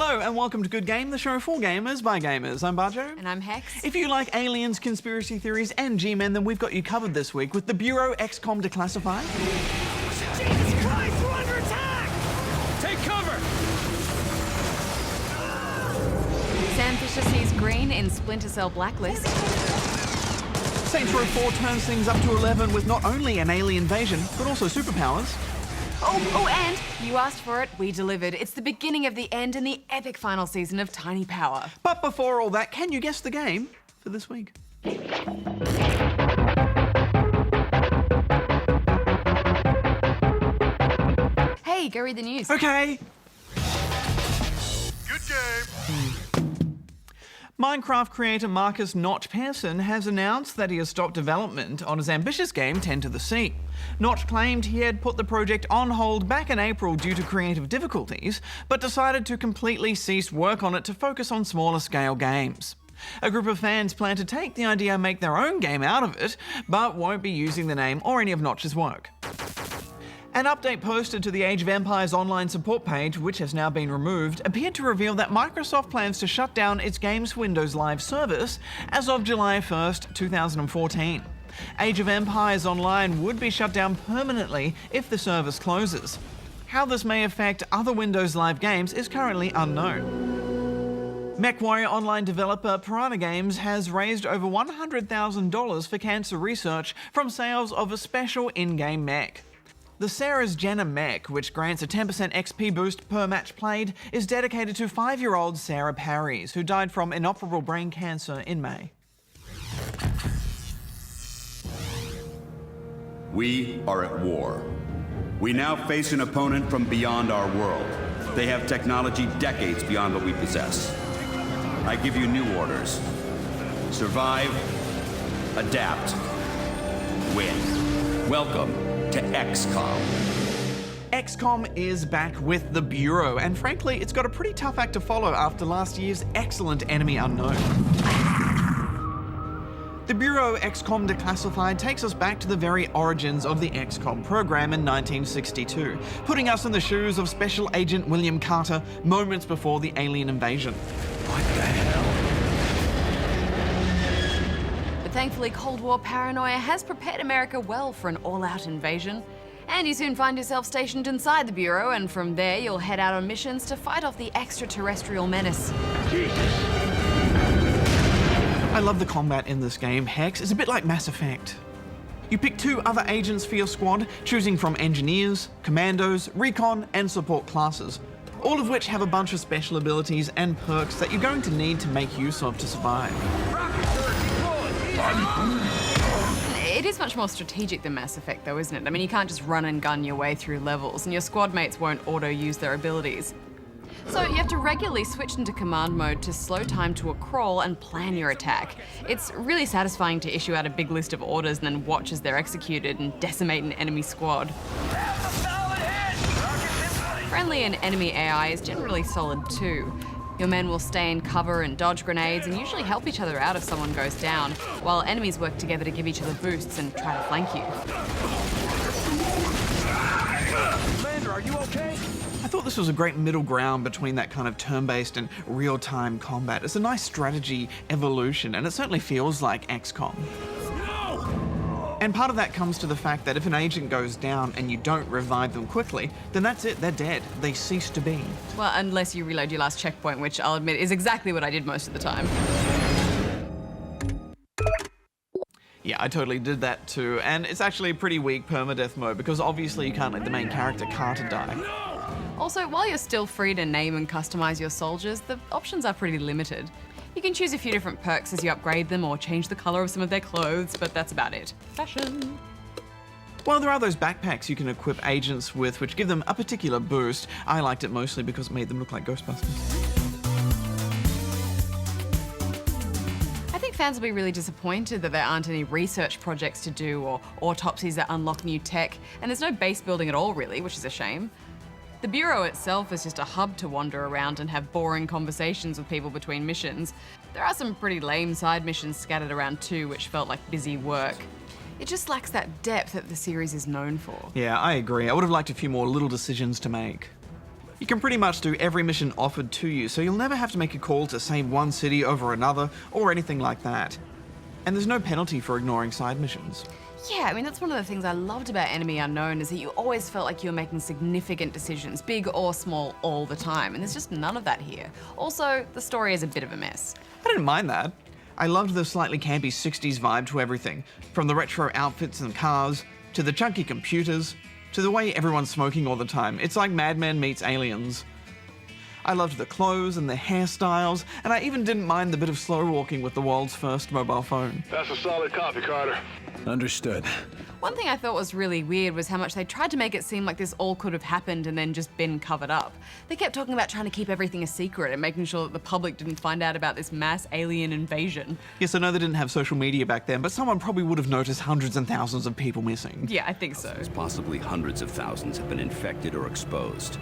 Hello and welcome to Good Game, the show for gamers by gamers. I'm Bajo. And I'm Hex. If you like aliens, conspiracy theories and G-Men, then we've got you covered this week with the Bureau XCOM Declassified. Jesus Christ, we're under attack! Take cover! Sam Fisher sees green in Splinter Blacklist. Saints Row 4 turns things up to 11 with not only an alien invasion, but also superpowers. And you asked for it, we delivered. It's the beginning of the end and the epic final season of Tiny Power. But before all that, can you guess the game for this week? Hey, go read the news. Okay. Good game. Minecraft creator Marcus Notch Pearson has announced that he has stopped development on his ambitious game 10 to the Sea. Notch claimed he had put the project on hold back in April due to creative difficulties, but decided to completely cease work on it to focus on smaller scale games. A group of fans plan to take the idea and make their own game out of it, but won't be using the name or any of Notch's work. An update posted to the Age of Empires online support page, which has now been removed, appeared to reveal that Microsoft plans to shut down its Games Windows Live service as of July 1st, 2014. Age of Empires Online would be shut down permanently if the service closes. How this may affect other Windows Live games is currently unknown. MechWarrior Online developer Piranha Games has raised over $100,000 for cancer research from sales of a special in-game mech. The Sarah's Jenna mech, which grants a 10% XP boost per match played, is dedicated to 5-year-old Sarah Parries, who died from inoperable brain cancer in May. We are at war. We now face an opponent from beyond our world. They have technology decades beyond what we possess. I give you new orders. Survive, adapt, win. Welcome to XCOM. XCOM is back with the Bureau, and frankly, it's got a pretty tough act to follow after last year's excellent Enemy Unknown. The Bureau XCOM Declassified takes us back to the very origins of the XCOM program in 1962, putting us in the shoes of Special Agent William Carter moments before the alien invasion. What the hell? But thankfully, Cold War paranoia has prepared America well for an all-out invasion. And you soon find yourself stationed inside the Bureau, and from there you'll head out on missions to fight off the extraterrestrial menace. I love the combat in this game, Hex. It's a bit like Mass Effect. You pick 2 other agents for your squad, choosing from engineers, commandos, recon, and support classes, all of which have a bunch of special abilities and perks that you're going to need to make use of to survive. It is much more strategic than Mass Effect though, isn't it? I mean, you can't just run and gun your way through levels, and your squad mates won't auto-use their abilities. So you have to regularly switch into command mode to slow time to a crawl and plan your attack. It's really satisfying to issue out a big list of orders and then watch as they're executed and decimate an enemy squad. Friendly and enemy AI is generally solid too. Your men will stay in cover and dodge grenades and usually help each other out if someone goes down, while enemies work together to give each other boosts and try to flank you. Commander, are you okay? I thought this was a great middle ground between that kind of turn-based and real-time combat. It's a nice strategy evolution, and it certainly feels like XCOM. And part of that comes to the fact that if an agent goes down and you don't revive them quickly, then that's it, they're dead. They cease to be. Well, unless you reload your last checkpoint, which I'll admit is exactly what I did most of the time. Yeah, I totally did that too, and it's actually a pretty weak permadeath mode because obviously you can't let the main character Carter die. Also, while you're still free to name and customize your soldiers, the options are pretty limited. You can choose a few different perks as you upgrade them or change the color of some of their clothes, but that's about it. Fashion. Well, there are those backpacks you can equip agents with, which give them a particular boost. I liked it mostly because it made them look like Ghostbusters. I think fans will be really disappointed that there aren't any research projects to do or autopsies that unlock new tech, and there's no base building at all really, which is a shame. The Bureau itself is just a hub to wander around and have boring conversations with people between missions. There are some pretty lame side missions scattered around too, which felt like busy work. It just lacks that depth that the series is known for. Yeah, I agree. I would have liked a few more little decisions to make. You can pretty much do every mission offered to you, so you'll never have to make a call to save one city over another or anything like that. And there's no penalty for ignoring side missions. Yeah, I mean, that's one of the things I loved about Enemy Unknown, is that you always felt like you were making significant decisions, big or small, all the time, and there's just none of that here. Also, the story is a bit of a mess. I didn't mind that. I loved the slightly campy 60s vibe to everything, from the retro outfits and cars, to the chunky computers, to the way everyone's smoking all the time. It's like Mad Men meets Aliens. I loved the clothes and the hairstyles, and I even didn't mind the bit of slow walking with the world's first mobile phone. That's a solid copy, Carter. Understood. One thing I thought was really weird was how much they tried to make it seem like this all could have happened and then just been covered up. They kept talking about trying to keep everything a secret and making sure that the public didn't find out about this mass alien invasion. Yes, I know they didn't have social media back then, but someone probably would have noticed hundreds and thousands of people missing. Yeah, I think so. Possibly hundreds of thousands have been infected or exposed.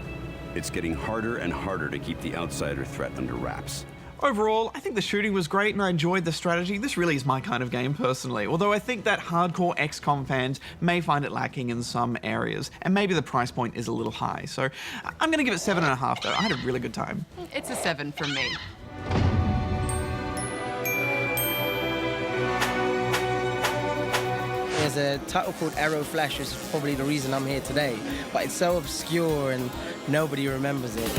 It's getting harder and harder to keep the outsider threat under wraps. Overall, I think the shooting was great and I enjoyed the strategy. This really is my kind of game personally, although I think that hardcore XCOM fans may find it lacking in some areas, and maybe the price point is a little high. So I'm gonna give it 7.5 though. I had a really good time. It's a 7 from me. There's a title called Arrow Flash, which is probably the reason I'm here today, but it's so obscure and nobody remembers it.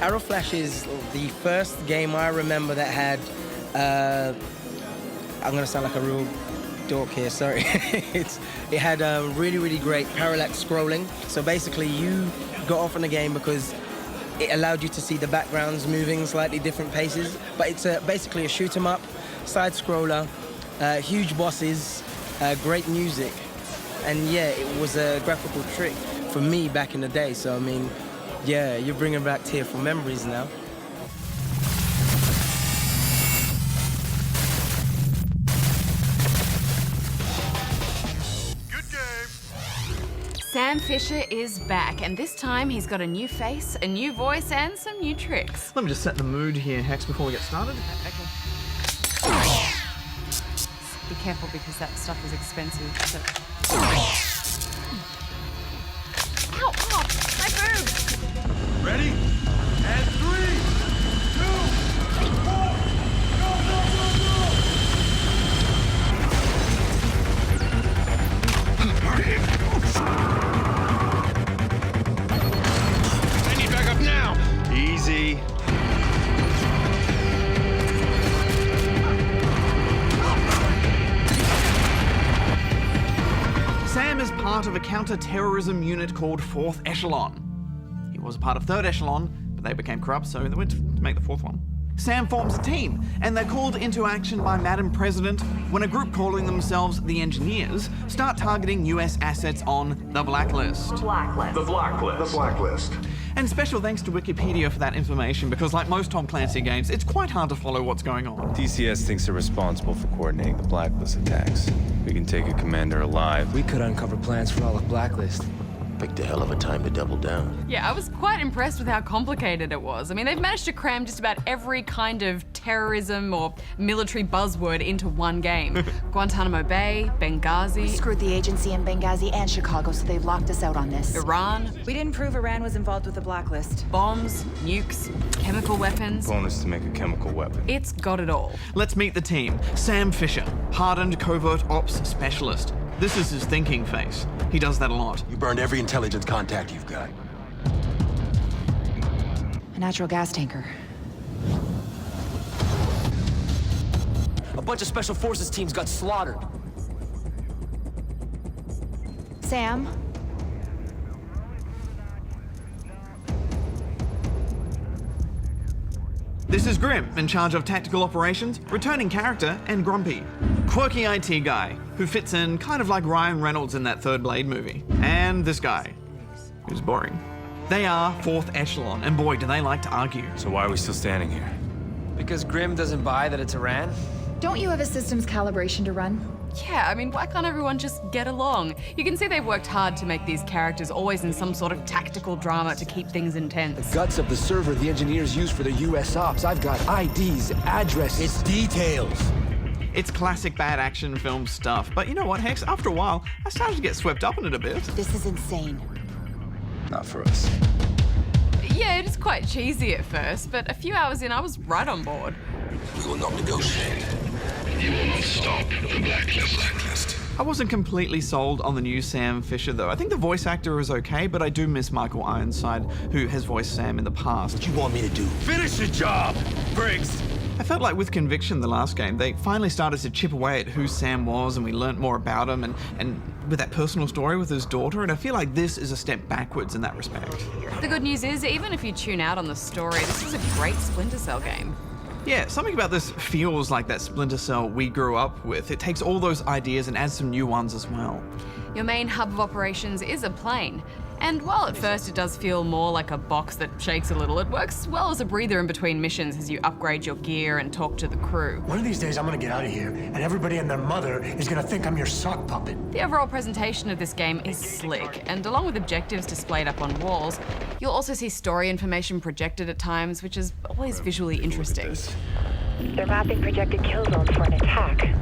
Arrow Flash is the first game I remember that had, I'm gonna sound like a real dork here, sorry. It had really, really great parallax scrolling. So basically you got off in the game because it allowed you to see the backgrounds moving slightly different paces. But it's basically a shoot 'em up, side scroller, huge bosses, great music. And yeah, it was a graphical trick for me back in the day. So I mean, yeah, you're bringing back tearful memories now. Good game. Sam Fisher is back, and this time he's got a new face, a new voice, and some new tricks. Let me just set the mood here, Hex, before we get started. Okay. Be careful because that stuff is expensive. So... Ow! Ow! My boobs! Ready? And 3, 2, 1, go, I need backup now. Easy. Sam is part of a counter-terrorism unit called 4th Echelon. He was a part of 3rd Echelon, but they became corrupt, so they went to make the 4th one. Sam forms a team, and they're called into action by Madam President when a group calling themselves the Engineers start targeting US assets on the Blacklist. The Blacklist. And special thanks to Wikipedia for that information, because like most Tom Clancy games, it's quite hard to follow what's going on. DCS thinks they're responsible for coordinating the Blacklist attacks. We can take a commander alive. We could uncover plans for all of Blacklist. Picked a hell of a time to double down. Yeah, I was quite impressed with how complicated it was. I mean, they've managed to cram just about every kind of terrorism or military buzzword into one game. Guantanamo Bay, Benghazi, Screwed the agency in Benghazi and Chicago, so they've locked us out on this. Iran, We didn't prove Iran was involved with the Blacklist. bombs, nukes, chemical weapons. Bonus to make a chemical weapon. It's got it all. Let's meet the team. Sam Fisher, hardened covert ops specialist. This is his thinking face. He does that a lot. You burned every intelligence contact you've got. A natural gas tanker. A bunch of special forces teams got slaughtered. Sam? This is Grim, in charge of tactical operations, returning character, and grumpy. Quirky IT guy, who fits in kind of like Ryan Reynolds in that Third Blade movie. And this guy, who's boring. They are 4th Echelon, and boy, do they like to argue. So why are we still standing here? Because Grim doesn't buy that it's Iran? Don't you have a systems calibration to run? Yeah, I mean, why can't everyone just get along? You can see they've worked hard to make these characters always in some sort of tactical drama to keep things intense. Guts of the server the engineers use for the US ops. I've got IDs, addresses. It's details. It's classic bad action film stuff. But you know what, Hex? After a while, I started to get swept up in it a bit. This is insane. Not for us. Yeah, it is quite cheesy at first, but a few hours in, I was right on board. We will not negotiate. You will not stop the Blacklist. I wasn't completely sold on the new Sam Fisher, though. I think the voice actor is okay, but I do miss Michael Ironside, who has voiced Sam in the past. What you want me to do? Finish the job, Briggs! I felt like with Conviction, the last game, they finally started to chip away at who Sam was, and we learnt more about him, and with that personal story with his daughter, and I feel like this is a step backwards in that respect. The good news is, even if you tune out on the story, this was a great Splinter Cell game. Yeah, something about this feels like that Splinter Cell we grew up with. It takes all those ideas and adds some new ones as well. Your main hub of operations is a plane, and while at first it does feel more like a box that shakes a little, it works well as a breather in between missions as you upgrade your gear and talk to the crew. One of these days I'm gonna get out of here, and everybody and their mother is gonna think I'm your sock puppet. The overall presentation of this game is slick, and along with objectives displayed up on walls, you'll also see story information projected at times, which is always visually interesting. They're mapping projected kill zones for an attack.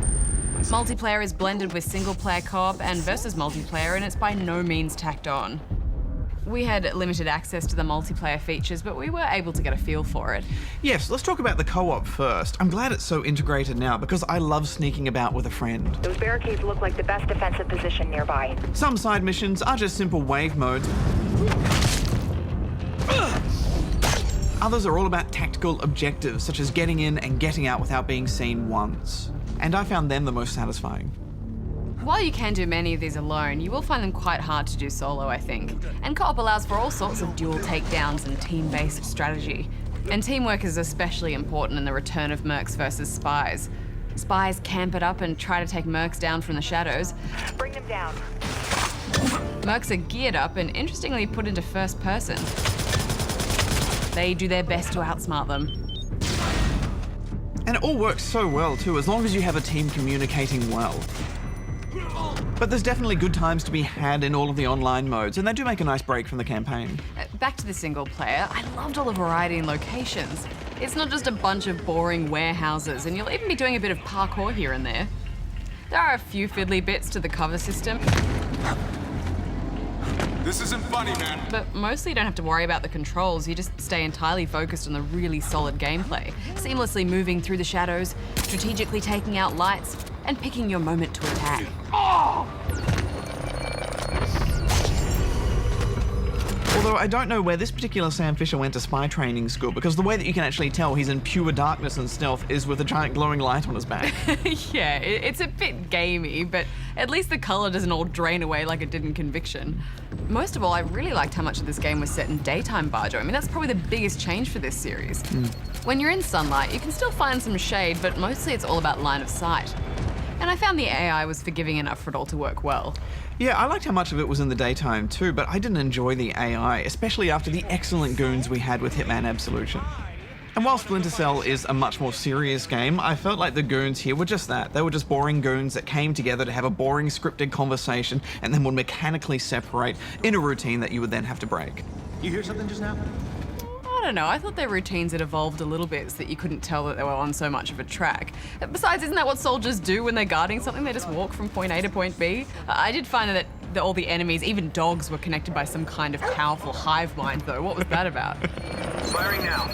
Multiplayer is blended with single-player co-op and versus multiplayer, and it's by no means tacked on. We had limited access to the multiplayer features, but we were able to get a feel for it. Yes, let's talk about the co-op first. I'm glad it's so integrated now because I love sneaking about with a friend. Those barricades look like the best defensive position nearby. Some side missions are just simple wave modes. Others are all about tactical objectives, such as getting in and getting out without being seen once. And I found them the most satisfying. While you can do many of these alone, you will find them quite hard to do solo, I think. And co-op allows for all sorts of dual takedowns and team-based strategy. And teamwork is especially important in the return of mercs versus spies. Spies camp it up and try to take mercs down from the shadows. Bring them down. Mercs are geared up and interestingly put into first person. They do their best to outsmart them. And it all works so well too, as long as you have a team communicating well. But there's definitely good times to be had in all of the online modes, and they do make a nice break from the campaign. Back to the single player, I loved all the variety in locations. It's not just a bunch of boring warehouses, and you'll even be doing a bit of parkour here and there. There are a few fiddly bits to the cover system. This isn't funny, man. But mostly you don't have to worry about the controls, you just stay entirely focused on the really solid gameplay, seamlessly moving through the shadows, strategically taking out lights, and picking your moment to attack. Although I don't know where this particular Sam Fisher went to spy training school, because the way that you can actually tell he's in pure darkness and stealth is with a giant glowing light on his back. Yeah, it's a bit gamey, but at least the colour doesn't all drain away like it did in Conviction. Most of all, I really liked how much of this game was set in daytime, Bajo. I mean, that's probably the biggest change for this series. When you're in sunlight, you can still find some shade, but mostly it's all about line of sight. And I found the AI was forgiving enough for it all to work well. Yeah, I liked how much of it was in the daytime too, but I didn't enjoy the AI, especially after the excellent goons we had with Hitman Absolution. And while Splinter Cell is a much more serious game, I felt like the goons here were just that. They were just boring goons that came together to have a boring scripted conversation and then would mechanically separate in a routine that you would then have to break. You hear something just now? I don't know, I thought their routines had evolved a little bit so that you couldn't tell that they were on so much of a track. Besides, isn't that what soldiers do when they're guarding something? They just walk from point A to point B? I did find that all the enemies, even dogs, were connected by some kind of powerful hive mind, though. What was that about? Firing now.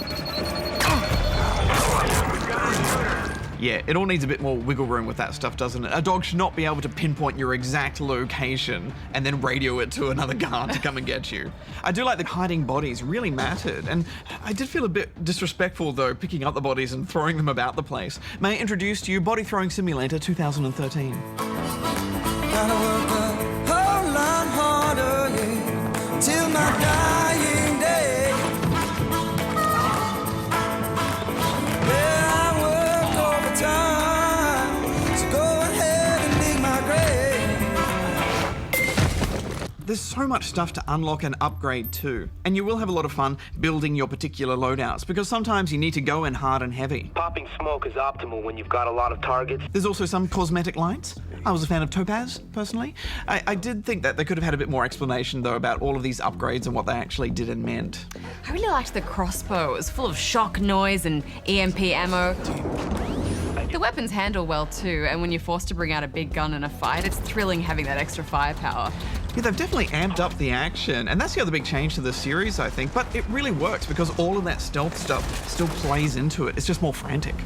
Yeah, it all needs a bit more wiggle room with that stuff, doesn't it? A dog should not be able to pinpoint your exact location and then radio it to another guard to come and get you. I do like the hiding bodies really mattered, and I did feel a bit disrespectful though, picking up the bodies and throwing them about the place. May I introduce to you Body Throwing Simulator 2013. Gotta work a whole lot harder, yeah, till my dying day. There's so much stuff to unlock and upgrade too, and you will have a lot of fun building your particular loadouts, because sometimes you need to go in hard and heavy. Popping smoke is optimal when you've got a lot of targets. There's also some cosmetic lights. I was a fan of Topaz, personally. I did think that they could have had a bit more explanation though about all of these upgrades and what they actually did and meant. I really liked the crossbow. It was full of shock noise and EMP ammo. The weapons handle well too, and when you're forced to bring out a big gun in a fight, it's thrilling having that extra firepower. Yeah, they've definitely amped up the action, and that's the other big change to the series, I think, but it really works because all of that stealth stuff still plays into it. It's just more frantic.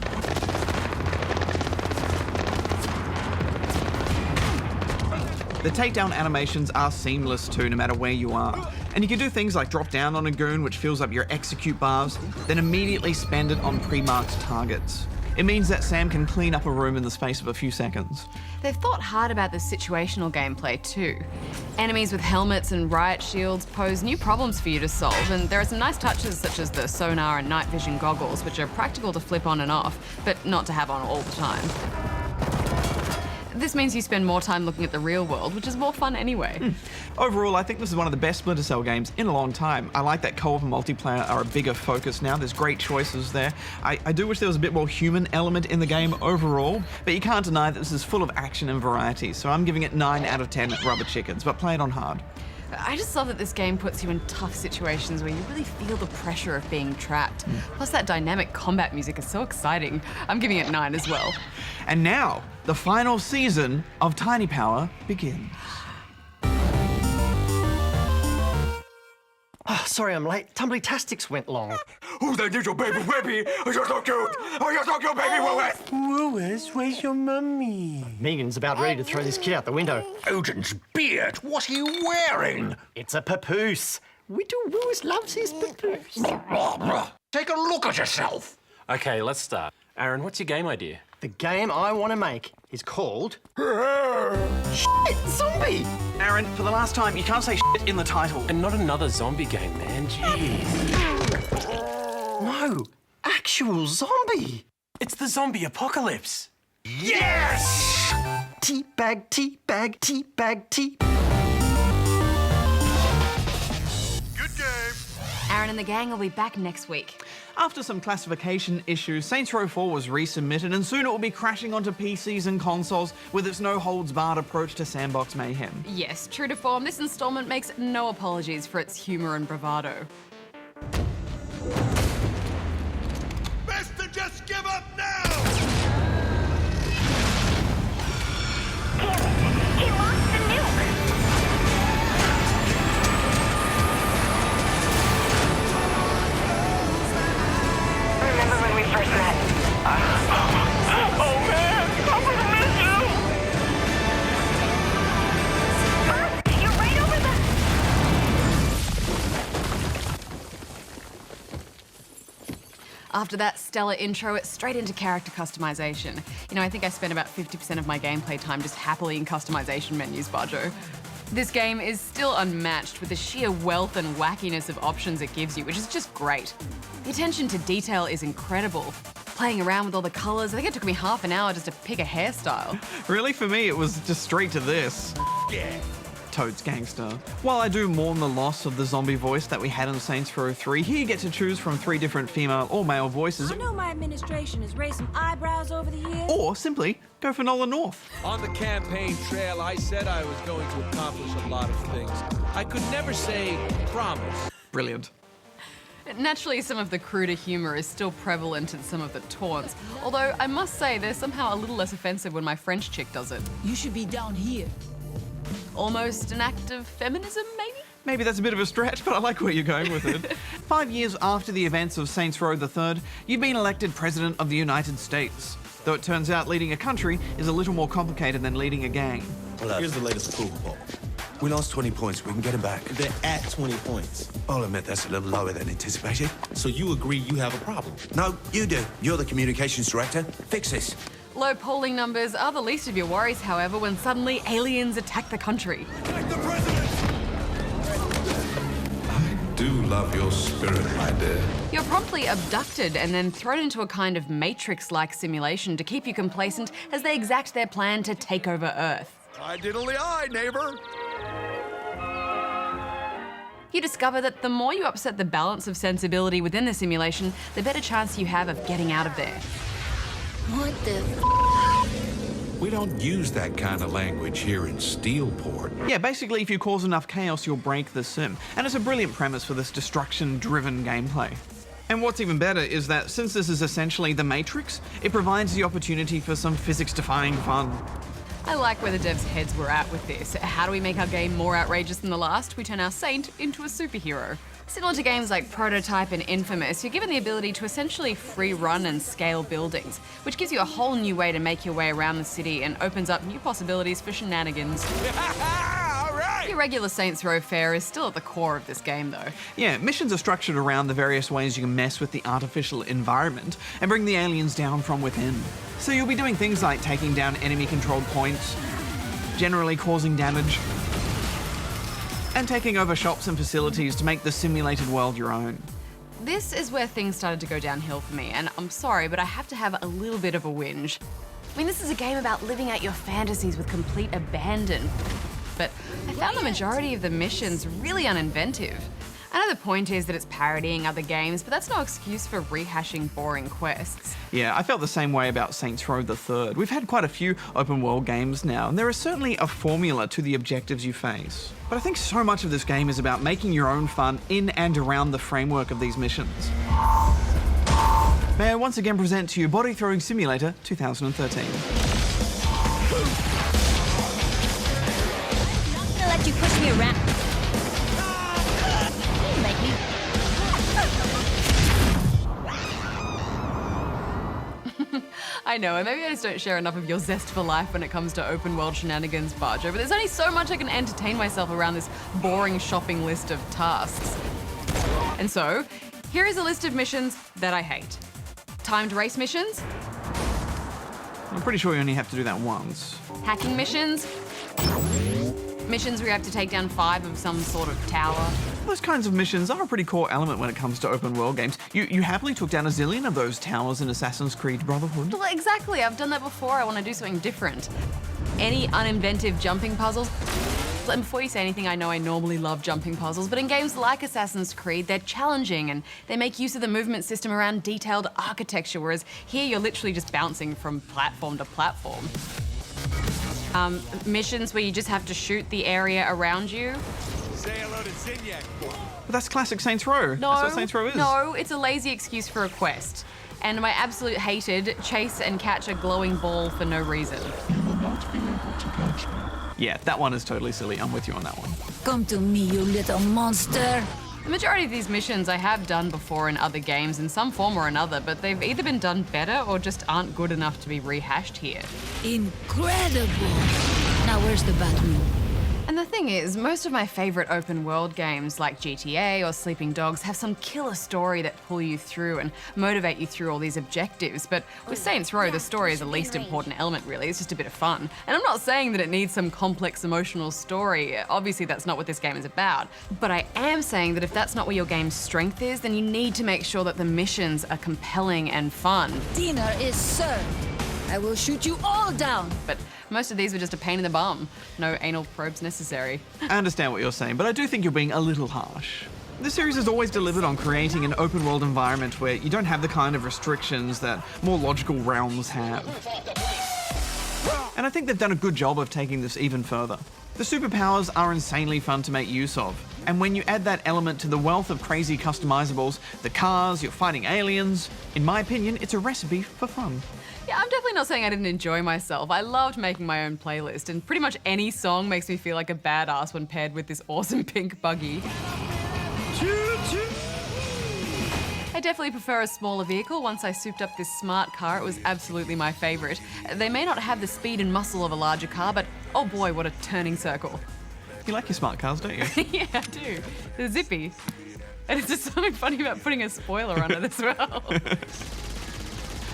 The takedown animations are seamless too, no matter where you are. And you can do things like drop down on a goon, which fills up your execute bars, then immediately spend it on pre-marked targets. It means that Sam can clean up a room in the space of a few seconds. They've thought hard about the situational gameplay too. Enemies with helmets and riot shields pose new problems for you to solve, and there are some nice touches such as the sonar and night vision goggles, which are practical to flip on and off, but not to have on all the time. This means you spend more time looking at the real world, which is more fun anyway. Overall, I think this is one of the best Splinter Cell games in a long time. I like that co-op and multiplayer are a bigger focus now. There's great choices there. I do wish there was a bit more human element in the game overall, but you can't deny that this is full of action and variety, so I'm giving it 9 out of 10 rubber chickens, but play it on hard. I just love that this game puts you in tough situations where you really feel the pressure of being trapped. Plus that dynamic combat music is so exciting. I'm giving it 9 as well. And now, the final season of Tiny Power begins. Oh, sorry I'm late. Tumbly-tastics went long. Who's that little baby Webby? Oh, you're so cute! Oh, you're so cute, baby Willis! Willis, where's your mummy? Megan's about ready to throw this kid out the window. Odin's beard! What's he wearing? It's a papoose. Widow Willis loves his papoose. Take a look at yourself! Okay, let's start. Aaron, what's your game idea? The game I want to make is called... Shit, zombie! Aaron, for the last time, you can't say shit in the title. And not another zombie game, man. Jeez. No, actual zombie. It's the zombie apocalypse. Yes! Teabag, teabag, teabag, tea. Good game. Aaron and the gang will be back next week. After some classification issues, Saints Row 4 was resubmitted, and soon it will be crashing onto PCs and consoles with its no-holds-barred approach to sandbox mayhem. Yes, true to form, this installment makes no apologies for its humour and bravado. Best to just give up now! He lost the nuke! Remember when we first met? Oh man! I'm gonna miss you! You're right over the... After that stellar intro, it's straight into character customization. You know, I think I spent about 50% of my gameplay time just happily in customization menus, Bajo. This game is still unmatched with the sheer wealth and wackiness of options it gives you, which is just great. The attention to detail is incredible. Playing around with all the colours, I think it took me half an hour just to pick a hairstyle. Really, for me, it was just straight to this. Yeah. Toad's Gangster. While I do mourn the loss of the zombie voice that we had in Saints Row 3, here you get to choose from 3 different female or male voices. I know my administration has raised some eyebrows over the years. Or simply go for Nola North. On the campaign trail, I said I was going to accomplish a lot of things. I could never say promise. Brilliant. Naturally, some of the cruder humour is still prevalent in some of the taunts, although I must say they're somehow a little less offensive when my French chick does it. You should be down here. Almost an act of feminism, maybe? Maybe that's a bit of a stretch, but I like where you're going with it. 5 years after the events of Saints Row III, you've been elected President of the United States. Though it turns out leading a country is a little more complicated than leading a gang. Well, here's the latest approval poll. We lost 20 points. We can get it back. They're at 20 points. I'll admit that's a little lower than anticipated. So you agree you have a problem? No, you do. You're the communications director. Fix this. Low polling numbers are the least of your worries, however, when suddenly aliens attack the country. Attack the president! I do love your spirit, my dear. You're promptly abducted and then thrown into a kind of Matrix-like simulation to keep you complacent as they exact their plan to take over Earth. I diddly eye, neighbor! You discover that the more you upset the balance of sensibility within the simulation, the better chance you have of getting out of there. What the We don't use that kind of language here in Steelport. Yeah, basically if you cause enough chaos, you'll break the sim. And it's a brilliant premise for this destruction-driven gameplay. And what's even better is that since this is essentially the Matrix, it provides the opportunity for some physics-defying fun. I like where the devs' heads were at with this. How do we make our game more outrageous than the last? We turn our saint into a superhero. Similar to games like Prototype and Infamous, you're given the ability to essentially free run and scale buildings, which gives you a whole new way to make your way around the city and opens up new possibilities for shenanigans. Your regular Saints Row fare is still at the core of this game, though. Yeah, missions are structured around the various ways you can mess with the artificial environment and bring the aliens down from within. So you'll be doing things like taking down enemy-controlled points, generally causing damage, and taking over shops and facilities to make the simulated world your own. This is where things started to go downhill for me, and I'm sorry, but I have to have a little bit of a whinge. I mean, this is a game about living out your fantasies with complete abandon. But I found the majority of the missions really uninventive. I know the point is that it's parodying other games, but that's no excuse for rehashing boring quests. Yeah, I felt the same way about Saints Row the Third. We've had quite a few open world games now, and there is certainly a formula to the objectives you face. But I think so much of this game is about making your own fun in and around the framework of these missions. May I once again present to you Body Throwing Simulator 2013. Let you push me around. Make me. I know, and maybe I just don't share enough of your zest for life when it comes to open world shenanigans, Bajo, but there's only so much I can entertain myself around this boring shopping list of tasks. And so, here is a list of missions that I hate. Timed race missions, I'm pretty sure you only have to do that once. hacking missions, missions where you have to take down 5 of some sort of tower. Those kinds of missions are a pretty core element when it comes to open world games. You happily took down a zillion of those towers in Assassin's Creed Brotherhood. Well, exactly, I've done that before, I want to do something different. Any uninventive jumping puzzles? And before you say anything, I know I normally love jumping puzzles, but in games like Assassin's Creed, they're challenging and they make use of the movement system around detailed architecture, whereas here you're literally just bouncing from platform to platform. Missions where you just have to shoot the area around you. Say hello to Zinyak. But that's classic Saints Row. No, That's what Saints Row is. No, it's a lazy excuse for a quest. And my absolute hated chase and catch a glowing ball for no reason. Yeah, that one is totally silly. I'm with you on that one. Come to me, you little monster. The majority of these missions I have done before in other games in some form or another, but they've either been done better or just aren't good enough to be rehashed here. Incredible. Now where's the Batman? And the thing is, most of my favorite open world games like GTA or Sleeping Dogs have some killer story that pull you through and motivate you through all these objectives. But with Saints Row, the story is the least important element, really. It's just a bit of fun. And I'm not saying that it needs some complex emotional story. Obviously, that's not what this game is about. But I am saying that if that's not where your game's strength is, then you need to make sure that the missions are compelling and fun. Dinner is served. I will shoot you all down. But most of these were just a pain in the bum. No anal probes necessary. I understand what you're saying, but I do think you're being a little harsh. The series has always delivered on creating an open world environment where you don't have the kind of restrictions that more logical realms have. And I think they've done a good job of taking this even further. The superpowers are insanely fun to make use of. And when you add that element to the wealth of crazy customizables, the cars, you're fighting aliens, in my opinion, it's a recipe for fun. Yeah, I'm definitely not saying I didn't enjoy myself. I loved making my own playlist, and pretty much any song makes me feel like a badass when paired with this awesome pink buggy. I definitely prefer a smaller vehicle. Once I souped up this smart car, it was absolutely my favorite. They may not have the speed and muscle of a larger car, but oh boy, what a turning circle. You like your smart cars, don't you? Yeah, I do. They're zippy. And it's just something funny about putting a spoiler on it as well.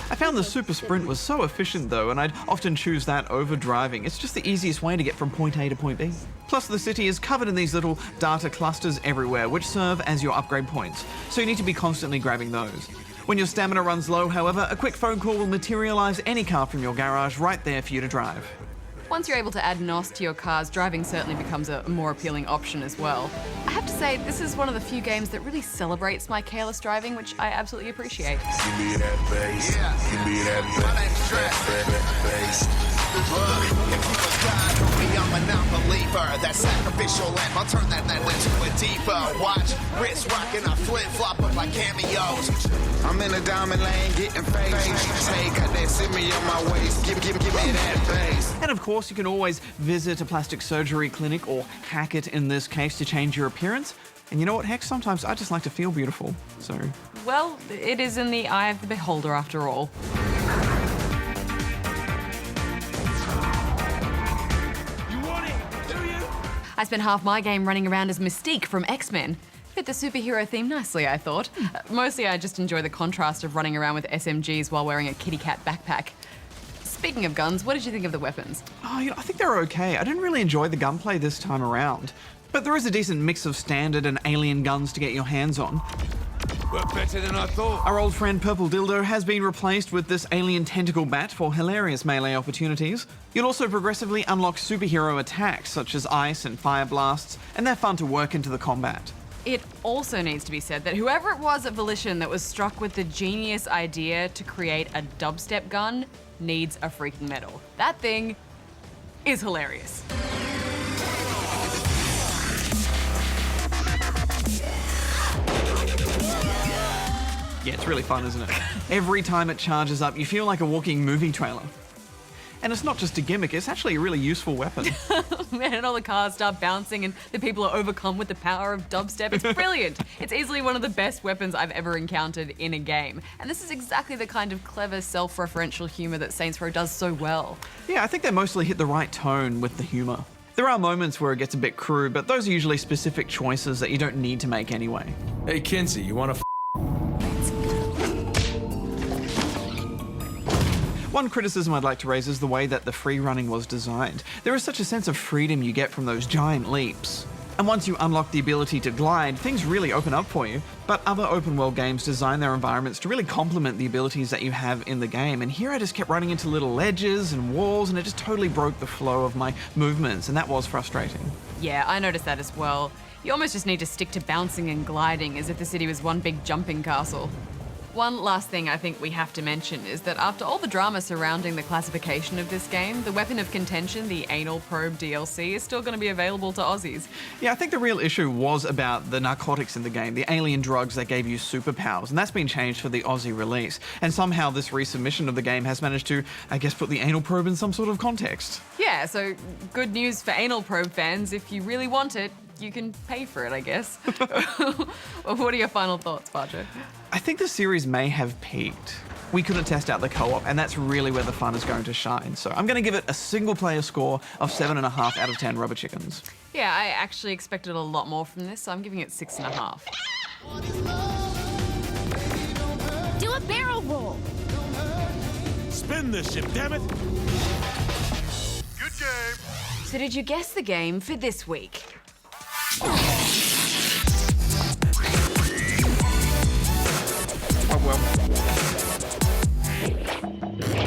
I found the Super Sprint was so efficient though, and I'd often choose that over driving. It's just the easiest way to get from point A to point B. Plus the city is covered in these little data clusters everywhere, which serve as your upgrade points, so you need to be constantly grabbing those. When your stamina runs low, however, a quick phone call will materialize any car from your garage right there for you to drive. Once you're able to add NOS to your cars, driving certainly becomes a more appealing option as well. I have to say, this is one of the few games that really celebrates my careless driving, which I absolutely appreciate. Give me that bass. Give me that bass. if you a god, homie, I'm a non-believer. That sacrificial lamb, I'll turn that into a deeper. Watch, wrist rocking, I flip-flop up like cameos. I'm in a diamond lane, getting face. Hey, got that semi on my waist. Give me that face. And of course, you can always visit a plastic surgery clinic, or hack it in this case, to change your appearance. And you know what, Hex? Sometimes I just like to feel beautiful, so... Well, it is in the eye of the beholder after all. I spent half my game running around as Mystique from X-Men. Fit the superhero theme nicely, I thought. Mostly I just enjoy the contrast of running around with SMGs while wearing a kitty cat backpack. Speaking of guns, what did you think of the weapons? Oh, I think they're okay. I didn't really enjoy the gunplay this time around. But there is a decent mix of standard and alien guns to get your hands on. We're better than I thought. Our old friend Purple Dildo has been replaced with this alien tentacle bat for hilarious melee opportunities. You'll also progressively unlock superhero attacks such as ice and fire blasts, and they're fun to work into the combat. It also needs to be said that whoever it was at Volition that was struck with the genius idea to create a dubstep gun needs a freaking medal. That thing is hilarious. Yeah, it's really fun, isn't it? Every time it charges up, you feel like a walking movie trailer. And it's not just a gimmick, it's actually a really useful weapon. Man, and all the cars start bouncing and the people are overcome with the power of dubstep. It's brilliant. It's easily one of the best weapons I've ever encountered in a game. And this is exactly the kind of clever, self-referential humor that Saints Row does so well. Yeah, I think they mostly hit the right tone with the humor. There are moments where it gets a bit crude, but those are usually specific choices that you don't need to make anyway. Hey, Kinsey, you want to One criticism I'd like to raise is the way that the free running was designed. There is such a sense of freedom you get from those giant leaps. And once you unlock the ability to glide, things really open up for you. But other open world games design their environments to really complement the abilities that you have in the game. And here I just kept running into little ledges and walls, and it just totally broke the flow of my movements, and that was frustrating. Yeah, I noticed that as well. You almost just need to stick to bouncing and gliding as if the city was one big jumping castle. One last thing I think we have to mention is that after all the drama surrounding the classification of this game, the weapon of contention, the Anal Probe DLC, is still going to be available to Aussies. Yeah, I think the real issue was about the narcotics in the game, the alien drugs that gave you superpowers, and that's been changed for the Aussie release. And somehow this resubmission of the game has managed to, I guess, put the Anal Probe in some sort of context. Yeah, so good news for Anal Probe fans. If you really want it, you can pay for it, I guess. Well, what are your final thoughts, Bajo? I think the series may have peaked. We couldn't test out the co-op, and that's really where the fun is going to shine. So I'm going to give it a single-player score of 7.5 out of 10 rubber chickens. Yeah, I actually expected a lot more from this, so I'm giving it 6.5. Do a barrel roll. spin this ship, damn it? Good game. So did you guess the game for this week? Oh well.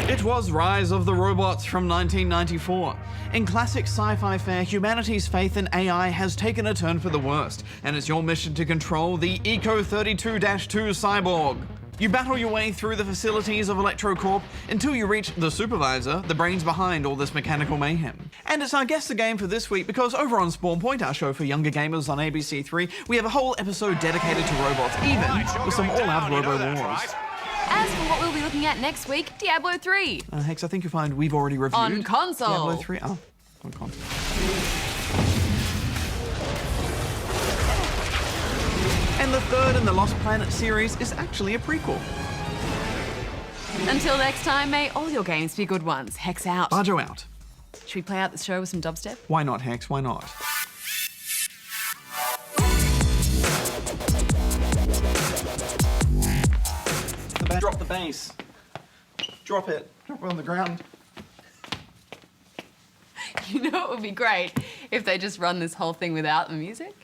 It was Rise of the Robots from 1994. In classic sci-fi fare, humanity's faith in AI has taken a turn for the worst, and it's your mission to control the Eco-32-2 cyborg. You battle your way through the facilities of ElectroCorp until you reach the supervisor, the brains behind all this mechanical mayhem. And it's our Guess the Game for this week, because over on Spawn Point, our show for younger gamers on ABC3, we have a whole episode dedicated to robots, even with some all-out robo-wars. As for what we'll be looking at next week, Diablo 3. Hex, I think you'll find we've already reviewed On console. Diablo 3. Oh, on console. And the third in the Lost Planet series is actually a prequel. Until next time, may all your games be good ones. Hex out. Bajo out. Should we play out the show with some dubstep? Why not, Hex? Why not? Drop the bass. Drop it. Drop it on the ground. You know it would be great if they just run this whole thing without the music?